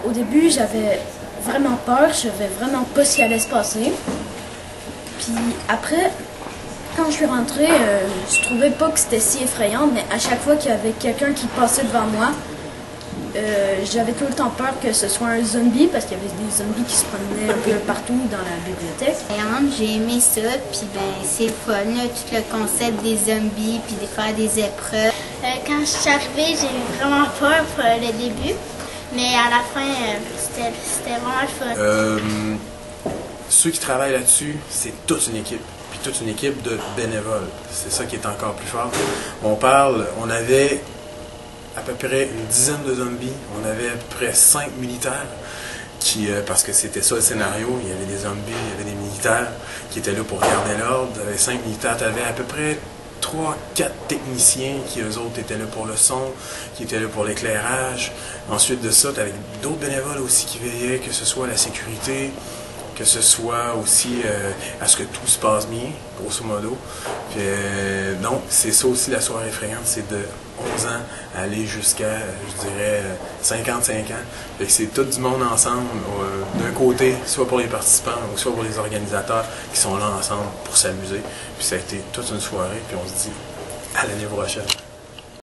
Au début, j'avais vraiment peur, je savais vraiment pas ce qui allait se passer. Puis après, quand je suis rentrée, je trouvais pas que c'était si effrayant, mais à chaque fois qu'il y avait quelqu'un qui passait devant moi, j'avais tout le temps peur que ce soit un zombie, parce qu'il y avait des zombies qui se promenaient un peu partout dans la bibliothèque. J'ai aimé ça, puis c'est le fun, là, tout le concept des zombies, puis de faire des épreuves. Quand je suis arrivée, j'ai eu vraiment peur pour le début, mais à la fin, c'était vraiment le fun. Ceux qui travaillent là-dessus, c'est toute une équipe. Puis toute une équipe de bénévoles. C'est ça qui est encore plus fort. On avait à peu près une dizaine de zombies. On avait à peu près 5 militaires. Parce que c'était ça le scénario. Il y avait des zombies, il y avait des militaires qui étaient là pour garder l'ordre. Il y avait 5 militaires. Tu avais à peu près 3-4 techniciens qui, eux autres, étaient là pour le son, qui étaient là pour l'éclairage. Ensuite de ça, tu avais d'autres bénévoles aussi qui veillaient, que ce soit la sécurité, que ce soit aussi à ce que tout se passe bien, grosso modo. Puis, donc, c'est ça aussi la soirée effrayante, c'est de 11 ans à aller jusqu'à, je dirais, 55 ans. Fait que c'est tout du monde ensemble, d'un côté, soit pour les participants, ou soit pour les organisateurs qui sont là ensemble pour s'amuser. Puis ça a été toute une soirée, puis on se dit à l'année prochaine.